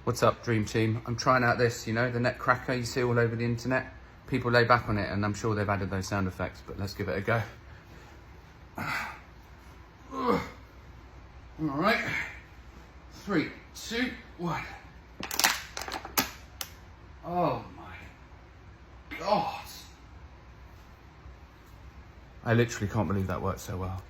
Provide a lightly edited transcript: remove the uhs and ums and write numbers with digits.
What's up, Dream Team? I'm trying out this, you know, the neck cracker you see all over the internet. People lay back on it, and I'm sure they've added those sound effects, but let's give it a go. All right, 3, 2, 1. Oh my God. I literally can't believe that worked so well.